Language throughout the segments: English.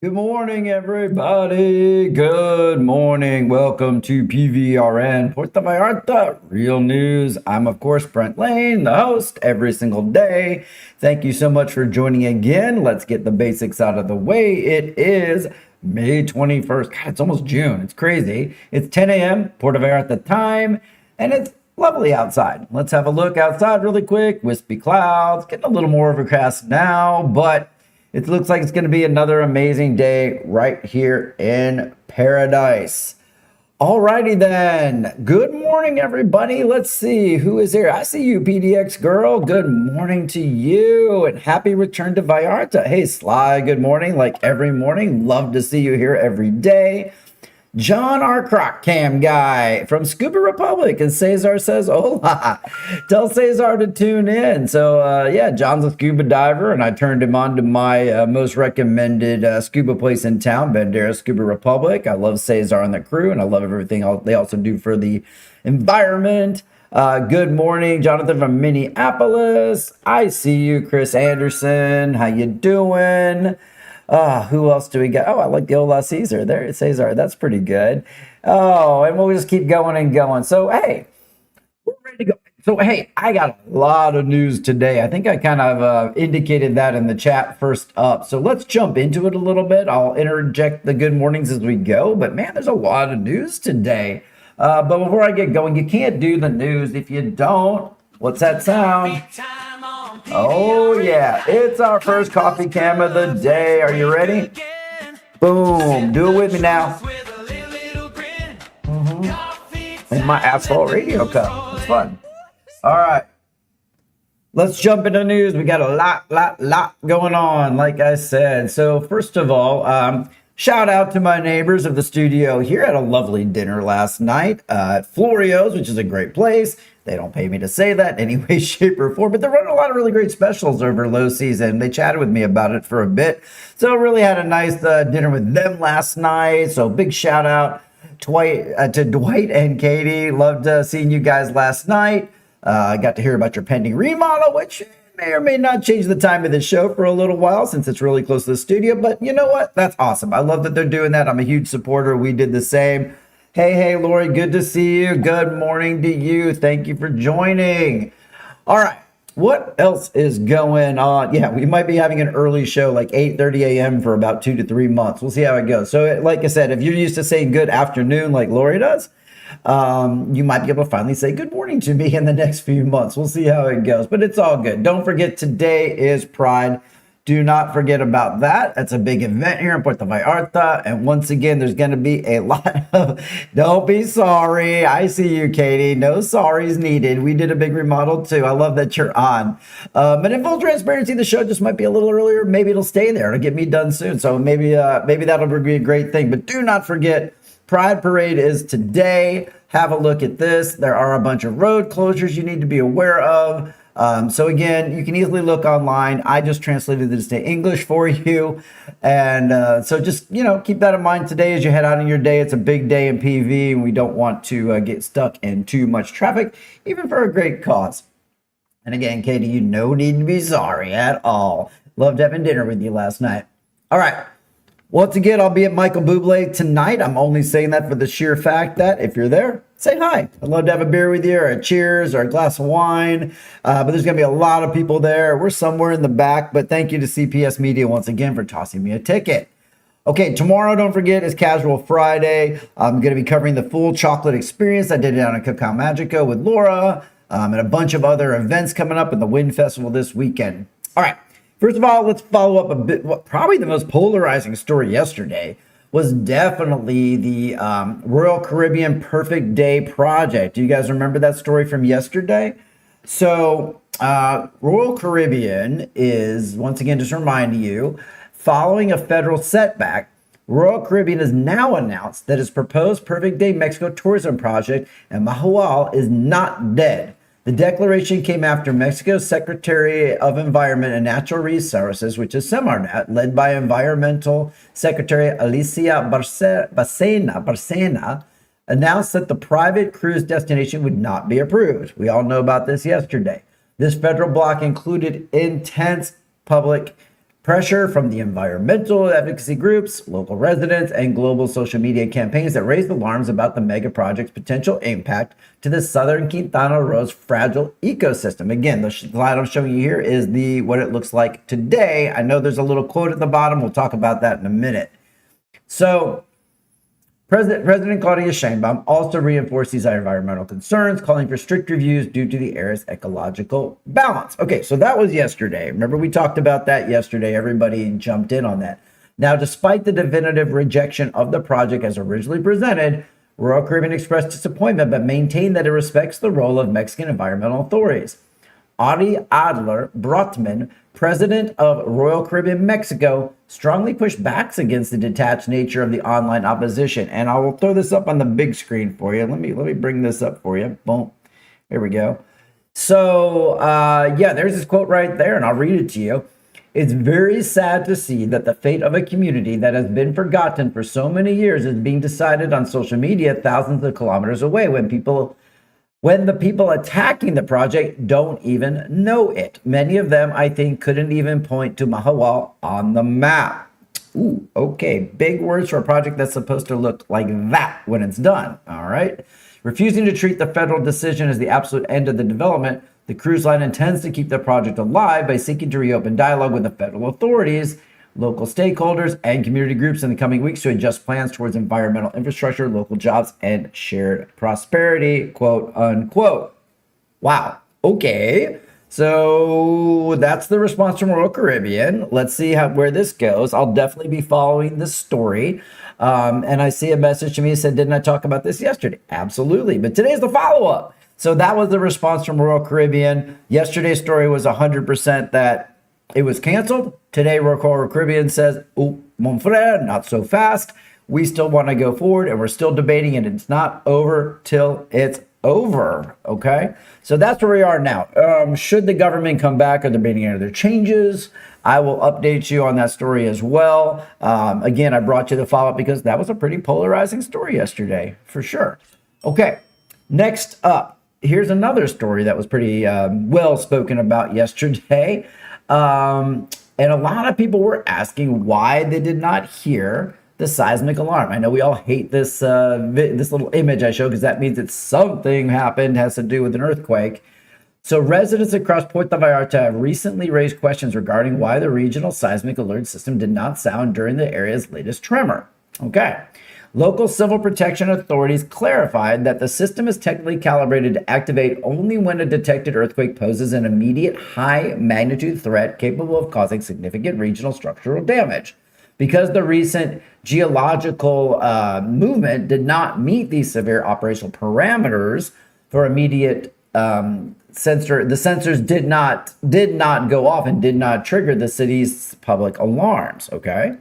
Good morning, everybody. Good morning. Welcome to PVRN, Puerto Vallarta, Real News. I'm, of course, Brent Lane, the host every single day. Thank you so much for joining again. Let's get the basics out of the way. It is May 21st. God, it's almost June. It's crazy. It's 10 a.m. Puerto Vallarta time, and it's lovely outside. Let's have a look outside really quick. Wispy clouds, getting a little more overcast now, but it looks like it's going to be another amazing day right here in paradise. Alrighty then. Good morning, everybody. Let's see who is here. I see you, PDX girl. Good morning to you and happy return to Vallarta. Hey, Sly, good morning. Like every morning. Love to see you here every day. John, our croc cam guy from Scuba Republic, and Cesar says hola. Tell Cesar to tune in. So yeah, John's a scuba diver, and I turned him on to my most recommended scuba place in town, Bandera Scuba Republic. I love Cesar and the crew, and I love everything they also do for the environment. Good morning, Jonathan from Minneapolis. I see you, Chris Anderson. How you doing? Who else do we got? Oh, I like the Ola Caesar. There it says, that's pretty good. Oh, and we'll just keep going and going. So, hey, we're ready to go. So, hey, I got a lot of news today. I think I kind of indicated that in the chat first up. So let's jump into it a little bit. I'll interject the good mornings as we go. But, man, there's a lot of news today. But before I get going, you can't do the news if you don't. What's that sound? Oh, yeah. It's our first coffee cam of the day. Are you ready? Boom. Do it with me now. In my asphalt radio cup. It's fun. All right. Let's jump into news. We got a lot going on, like I said. So, first of all, shout out to my neighbors of the studio here. Had a lovely dinner last night at Florio's, which is a great place. They don't pay me to say that in any way, shape, or form, but they're running a lot of really great specials over low season. They chatted with me about it for a bit. So really had a nice dinner with them last night. So big shout out to Dwight and Katie. Loved seeing you guys last night. I got to hear about your pending remodel, which may or may not change the time of the show for a little while since it's really close to the studio. But you know what? That's awesome. I love that they're doing that. I'm a huge supporter. We did the same. Hey, Lori, good to see you. Good morning to you. Thank you for joining. All right, what else is going on? Yeah, we might be having an early show, like 8:30 a.m. for about 2 to 3 months. We'll see how it goes. So like I said, if you're used to saying good afternoon like Lori does, you might be able to finally say good morning to me in the next few months. We'll see how it goes, but it's all good. Don't forget, today is Pride. Do not forget about that. That's a big event here in Puerto Vallarta. And once again, there's going to be a lot of, don't be sorry. I see you, Katie. No sorries needed. We did a big remodel too. I love that you're on. But in full transparency, the show just might be a little earlier. Maybe it'll stay there. It'll get me done soon. So maybe that'll be a great thing. But do not forget, Pride Parade is today. Have a look at this. There are a bunch of road closures you need to be aware of. So again, you can easily look online. I just translated this to English for you. And so just, keep that in mind today as you head out in your day. It's a big day in PV, and we don't want to get stuck in too much traffic, even for a great cause. And again, Katie, you no need to be sorry at all. Loved having dinner with you last night. All right. Once again, I'll be at Michael Bublé tonight. I'm only saying that for the sheer fact that if you're there, say hi. I'd love to have a beer with you, or a cheers, or a glass of wine. But there's going to be a lot of people there. We're somewhere in the back, but thank you to CPS Media once again for tossing me a ticket. Okay, tomorrow, don't forget, is Casual Friday. I'm going to be covering the full chocolate experience. I did it down at Cacao Magico with Laura, and a bunch of other events coming up in the Wind Festival this weekend. All right. First of all, let's follow up a bit. Probably the most polarizing story yesterday was definitely the Royal Caribbean Perfect Day project. Do you guys remember that story from yesterday? So Royal Caribbean is, once again, just reminding you, following a federal setback, Royal Caribbean has now announced that its proposed Perfect Day Mexico tourism project in Mahual is not dead. The declaration came after Mexico's Secretary of Environment and Natural Resources, which is Semarnat, led by Environmental Secretary Alicia Barcena, announced that the private cruise destination would not be approved. We all know about this yesterday. This federal block included intense public Pressure from the environmental advocacy groups, local residents, and global social media campaigns that raised alarms about the mega project's potential impact to the southern Quintana Roo's fragile ecosystem. Again, the slide I'm showing you here is what it looks like today. I know there's a little quote at the bottom. We'll talk about that in a minute. So President Claudia Sheinbaum also reinforced these environmental concerns, calling for strict reviews due to the area's ecological balance. Okay, so that was yesterday. Remember, we talked about that yesterday. Everybody jumped in on that. Now, despite the definitive rejection of the project as originally presented, Royal Caribbean expressed disappointment but maintained that it respects the role of Mexican environmental authorities. Audie Adler Brotman, president of Royal Caribbean Mexico, strongly pushed back against the detached nature of the online opposition. And I will throw this up on the big screen for you. Let me bring this up for you. Boom. Here we go. So, yeah, there's this quote right there, and I'll read it to you. It's very sad to see that the fate of a community that has been forgotten for so many years is being decided on social media thousands of kilometers away when the people attacking the project don't even know it. Many of them, I think, couldn't even point to Mahahual on the map. Ooh, okay. Big words for a project that's supposed to look like that when it's done. All right. Refusing to treat the federal decision as the absolute end of the development, the cruise line intends to keep the project alive by seeking to reopen dialogue with the federal authorities, local stakeholders, and community groups in the coming weeks to adjust plans towards environmental infrastructure, local jobs, and shared prosperity, quote unquote. Wow. Okay. So that's the response from Royal Caribbean. Let's see where this goes. I'll definitely be following this story. And I see a message to me that said, didn't I talk about this yesterday? Absolutely. But today's the follow-up. So that was the response from Royal Caribbean. Yesterday's story was 100% that it was canceled. Today, Royal Caribbean says, oh, mon frere, not so fast. We still want to go forward, and we're still debating, and it's not over till it's over. Okay? So that's where we are now. Should the government come back? Are there being any other changes? I will update you on that story as well. Again, I brought you the follow-up because that was a pretty polarizing story yesterday, for sure. Okay, next up, here's another story that was pretty well spoken about yesterday. And a lot of people were asking why they did not hear the seismic alarm. I know we all hate this this little image I show because that means that something happened, has to do with an earthquake. So residents across Puerto Vallarta have recently raised questions regarding why the regional seismic alert system did not sound during the area's latest tremor. Okay. Local civil protection authorities clarified that the system is technically calibrated to activate only when a detected earthquake poses an immediate high magnitude threat capable of causing significant regional structural damage. Because the recent geological movement did not meet these severe operational parameters for immediate sensor, the sensors did not go off and did not trigger the city's public alarms. Okay.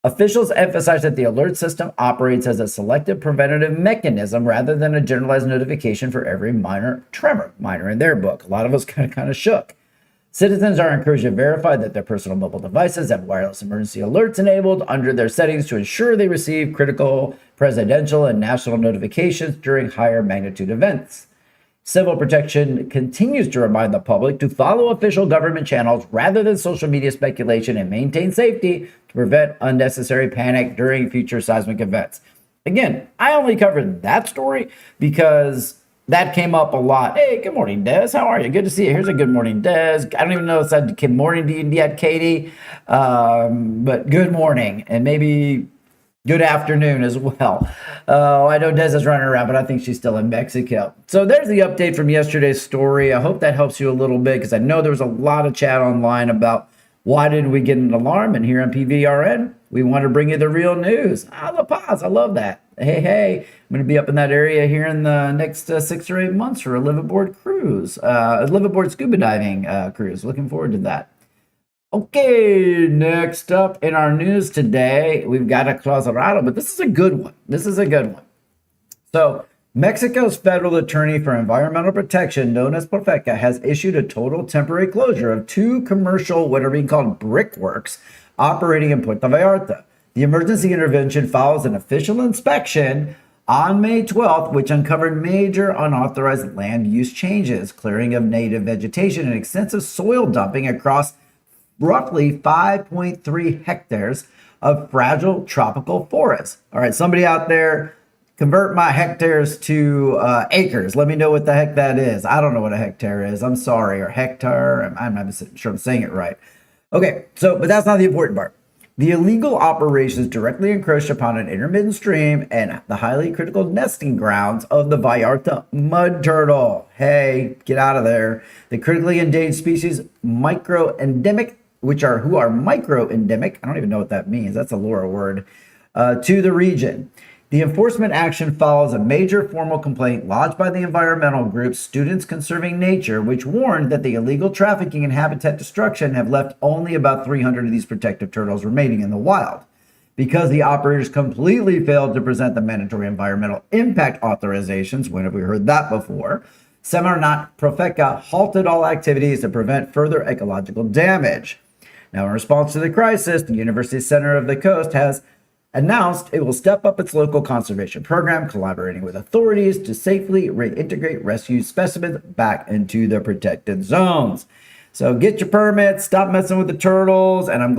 Officials emphasize that the alert system operates as a selective preventative mechanism rather than a generalized notification for every minor tremor. Minor in their book. A lot of us kind of shook. Citizens are encouraged to verify that their personal mobile devices have wireless emergency alerts enabled under their settings to ensure they receive critical presidential and national notifications during higher magnitude events. Civil protection continues to remind the public to follow official government channels rather than social media speculation and maintain safety to prevent unnecessary panic during future seismic events. Again, I only covered that story because that came up a lot. Hey, good morning, Des. How are you? Good to see you. Here's a good morning, Des. I don't even know if I said good morning to you yet, Katie, but good morning. And maybe good afternoon as well. I know Des is running around, but I think she's still in Mexico. So there's the update from yesterday's story. I hope that helps you a little bit because I know there was a lot of chat online about why didn't we get an alarm? And here on PVRN, we want to bring you the real news. La Paz, I love that. Hey, I'm going to be up in that area here in the next 6 or 8 months for a live-aboard cruise, a live-aboard scuba diving cruise. Looking forward to that. Okay, next up in our news today, we've got a Clausurado, but this is a good one. So, Mexico's federal attorney for environmental protection, known as Profeca, has issued a total temporary closure of 2 commercial, what are being called brickworks, operating in Puerto Vallarta. The emergency intervention follows an official inspection on May 12th, which uncovered major unauthorized land use changes, clearing of native vegetation, and extensive soil dumping across roughly 5.3 hectares of fragile tropical forest. All right, somebody out there, convert my hectares to acres. Let me know what the heck that is. I don't know what a hectare is. I'm sorry. Or hectare. I'm not sure I'm saying it right. Okay, but that's not the important part. The illegal operations directly encroach upon an intermittent stream and the highly critical nesting grounds of the Vallarta mud turtle. Hey, get out of there. The critically endangered species micro-endemic, who are micro-endemic. I don't even know what that means. That's a Laura word. To the region. The enforcement action follows a major formal complaint lodged by the environmental group Students Conserving Nature, which warned that the illegal trafficking and habitat destruction have left only about 300 of these protective turtles remaining in the wild. Because the operators completely failed to present the mandatory environmental impact authorizations, when have we heard that before? Semarnat Profeca halted all activities to prevent further ecological damage. Now, in response to the crisis, the University Center of the Coast has announced it will step up its local conservation program, collaborating with authorities to safely reintegrate rescued specimens back into the protected zones. So get your permits, stop messing with the turtles, and I'm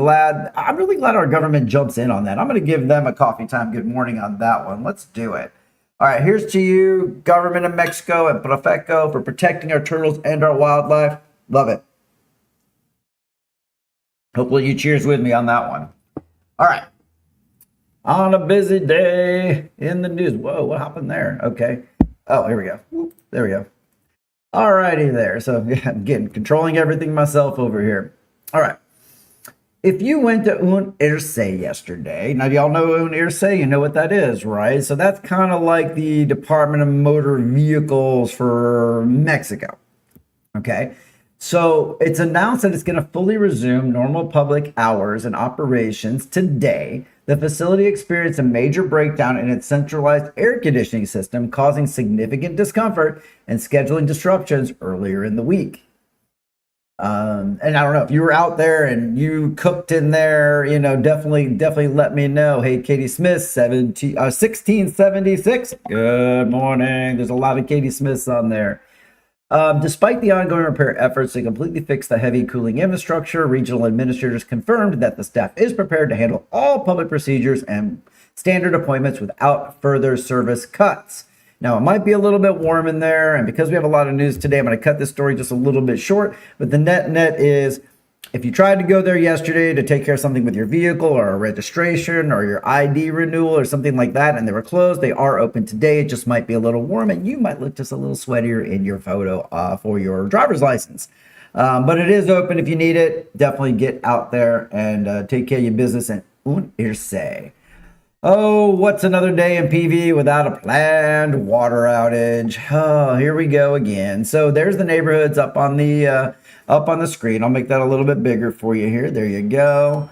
really glad our government jumps in on that. I'm going to give them a coffee time good morning on that one. Let's do it. All right, here's to you, government of Mexico and Profeco, for protecting our turtles and our wildlife. Love it. Hopefully you cheers with me on that one. All right. On a busy day in the news. Whoa, what happened there? Okay. Oh, here we go. Whoop, there we go. All righty there. So again, controlling everything myself over here. All right. If you went to Un Irse yesterday, now y'all know Un Irse, you know what that is, right? So that's kind of like the Department of Motor Vehicles for Mexico. Okay. So it's announced that it's going to fully resume normal public hours and operations today. The facility experienced a major breakdown in its centralized air conditioning system, causing significant discomfort and scheduling disruptions earlier in the week. And I don't know if you were out there and you cooked in there, definitely let me know. Hey, Katie Smith, 1676. Good morning. There's a lot of Katie Smiths on there. Despite the ongoing repair efforts to completely fix the heavy cooling infrastructure, regional administrators confirmed that the staff is prepared to handle all public procedures and standard appointments without further service cuts. Now, it might be a little bit warm in there, and because we have a lot of news today, I'm going to cut this story just a little bit short, but the net is, if you tried to go there yesterday to take care of something with your vehicle or a registration or your ID renewal or something like that, and they were closed, they are open today. It just might be a little warm, and you might look just a little sweatier in your photo for your driver's license. But it is open if you need it. Definitely get out there and take care of your business and Un Irse. Oh, what's another day in PV without a planned water outage? Oh, here we go again. So there's the neighborhoods up on the screen. I'll make that a little bit bigger for you here. There you go.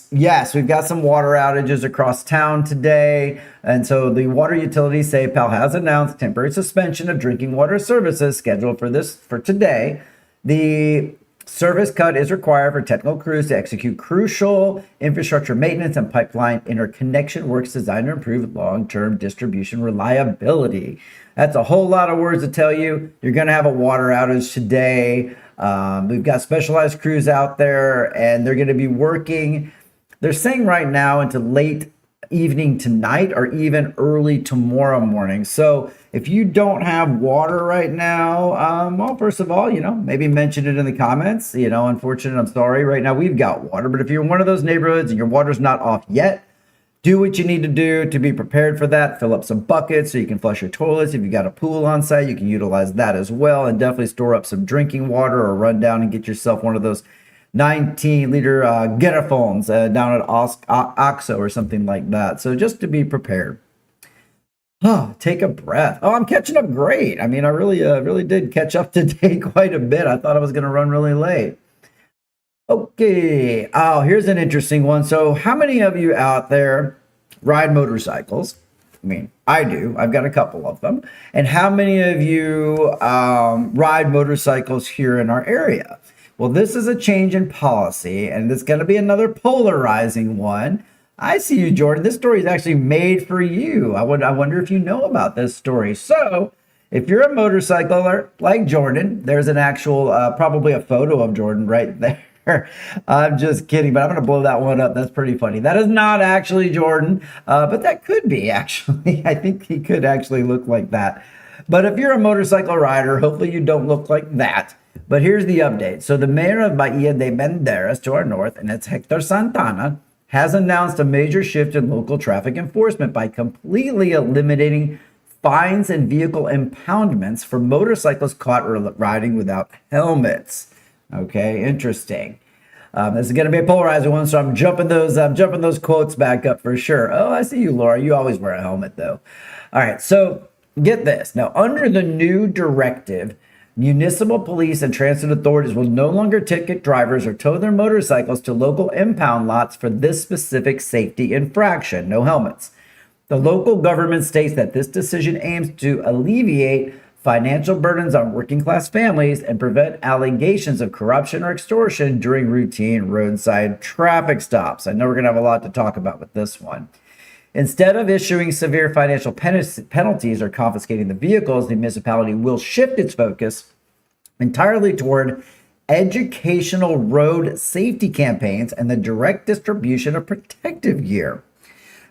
Yes, we've got some water outages across town today. And so the water utility, SAPAL, has announced temporary suspension of drinking water services scheduled for today. The service cut is required for technical crews to execute crucial infrastructure maintenance and pipeline interconnection works designed to improve long-term distribution reliability. That's a whole lot of words to tell you. You're going to have a water outage today. We've got specialized crews out there, and they're going to be working, they're saying right now, into late evening tonight or even early tomorrow morning. So if you don't have water right now, well, first of all, maybe mention it in the comments. Unfortunately, I'm sorry. Right now we've got water, but if you're in one of those neighborhoods and your water's not off yet, do what you need to do to be prepared for that. Fill up some buckets so you can flush your toilets. If you got a pool on site, you can utilize that as well, and definitely store up some drinking water or run down and get yourself one of those 19-liter Getaphones down at OXO or something like that. So just to be prepared. Take a breath. Oh, I'm catching up great. I mean, I really did catch up today quite a bit. I thought I was going to run really late. Okay. Oh, here's an interesting one. So how many of you out there ride motorcycles? I mean, I do. I've got a couple of them. And how many of you ride motorcycles here in our area? Well, this is a change in policy, and it's going to be another polarizing one. I see you, Jordan. This story is actually made for you. I wonder if you know about this story. So if you're a motorcycler like Jordan, there's an actual, probably a photo of Jordan right there. there. I'm just kidding, but I'm going to blow that one up. That's pretty funny. That is not actually Jordan, but that could be actually. I think he could actually look like that. But if you're a motorcycle rider, hopefully you don't look like that. But here's the update. So the mayor of Bahia de Banderas to our north, and it's Hector Santana, has announced a major shift in local traffic enforcement by completely eliminating fines and vehicle impoundments for motorcyclists caught riding without helmets. Okay, interesting. This is going to be a polarizing one, so I'm jumping those quotes back up for sure. Oh, I see you, Laura. You always wear a helmet, though. All right, so get this. Now, under the new directive, municipal police and transit authorities will no longer ticket drivers or tow their motorcycles to local impound lots for this specific safety infraction, no helmets. The local government states that this decision aims to alleviate financial burdens on working class families and prevent allegations of corruption or extortion during routine roadside traffic stops. I know we're going to have a lot to talk about with this one. Instead of issuing severe financial penalties or confiscating the vehicles, the municipality will shift its focus entirely toward educational road safety campaigns and the direct distribution of protective gear.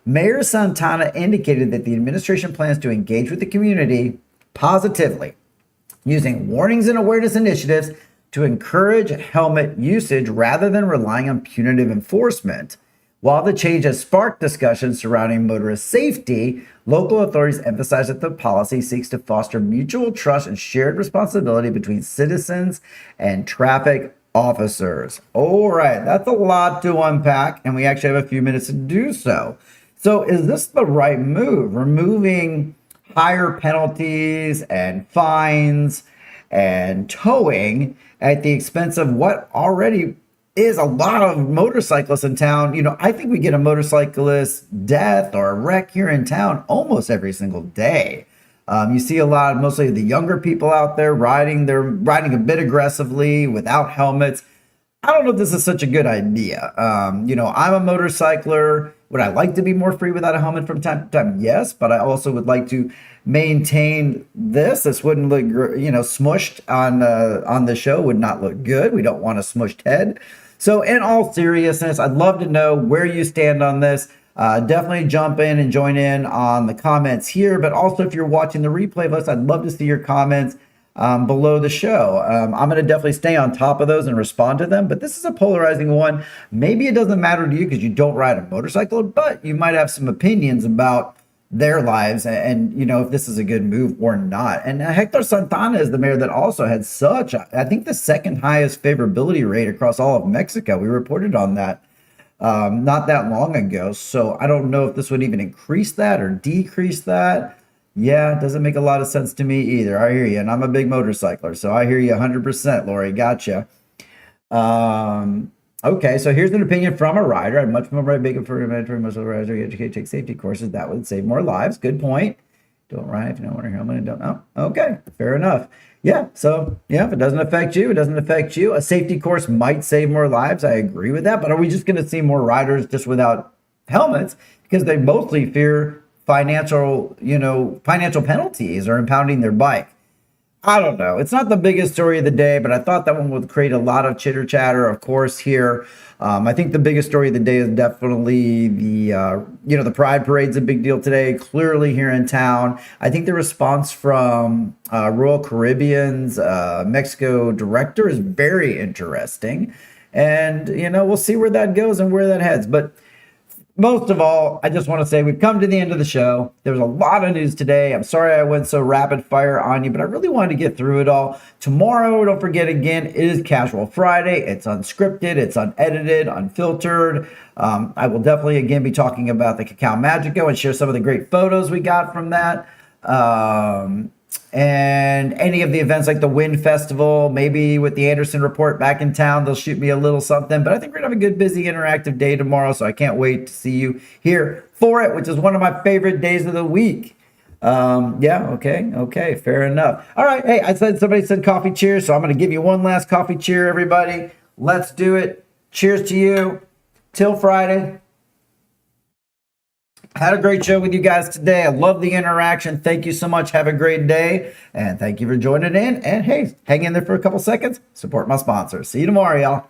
Mayor Santana indicated that the administration plans to engage with the community positively, using warnings and awareness initiatives to encourage helmet usage rather than relying on punitive enforcement. While the change has sparked discussions surrounding motorist safety, local authorities emphasize that the policy seeks to foster mutual trust and shared responsibility between citizens and traffic officers. All right, that's a lot to unpack, and we actually have a few minutes to do so. So is this the right move? Removing higher penalties and fines and towing at the expense of what already is a lot of motorcyclists in town. You know, I think we get a motorcyclist death or a wreck here in town almost every single day. You see a lot, mostly the younger people out there riding. They're riding a bit aggressively without helmets. I don't know if this is such a good idea. You know, I'm a motorcycler. Would I like to be more free without a helmet from time to time? Yes, but I also would like to maintain this. This wouldn't look, you know, smushed on the show would not look good. We don't want a smushed head. So in all seriousness, I'd love to know where you stand on this. Definitely jump in and join in on the comments here. But also, if you're watching the replay of us, I'd love to see your comments below the show. I'm going to definitely stay on top of those and respond to them. But this is a polarizing one. Maybe it doesn't matter to you because you don't ride a motorcycle, but you might have some opinions about their lives and you know, if this is a good move or not. And Hector Santana is the mayor that also had such I think the second highest favorability rate across all of Mexico. We reported on that not that long ago. So I don't know if this would even increase that or decrease that. Yeah, it doesn't make a lot of sense to me either. I hear you, and I'm a big motorcycler, so I hear you 100%, Lori. Gotcha. Okay, so here's an opinion from a rider. I'm much more big for mandatory muscle rider. Educate, take safety courses. That would save more lives. Good point. Don't ride if you don't want to hear helmet. Don't. Oh, okay, fair enough. Yeah, so yeah, if it doesn't affect you, it doesn't affect you. A safety course might save more lives. I agree with that. But are we just going to see more riders just without helmets because they mostly fear financial penalties or impounding their bike? I don't know. It's not the biggest story of the day, but I thought that one would create a lot of chitter chatter, of course, here. I think the biggest story of the day is definitely the Pride Parade's a big deal today, clearly here in town. I think the response from Royal Caribbean's Mexico director is very interesting. And, you know, we'll see where that goes and where that heads. But most of all, I just want to say we've come to the end of the show. There was a lot of news today. I'm sorry I went so rapid fire on you, but I really wanted to get through it all. Tomorrow, don't forget again, it is Casual Friday. It's unscripted, it's unedited, unfiltered. I will definitely again be talking about the Cacao Magico and share some of the great photos we got from that. And any of the events like the Wind Festival, maybe with the Anderson Report back in town, they'll shoot me a little something. But I think we're going to have a good, busy, interactive day tomorrow. So I can't wait to see you here for it, which is one of my favorite days of the week. Yeah, okay, fair enough. All right, hey, somebody said coffee cheers, so I'm going to give you one last coffee cheer, everybody. Let's do it. Cheers to you. Till Friday. Had a great show with you guys today. I love the interaction. Thank you so much. Have a great day. And thank you for joining in. And hey, hang in there for a couple seconds. Support my sponsors. See you tomorrow, y'all.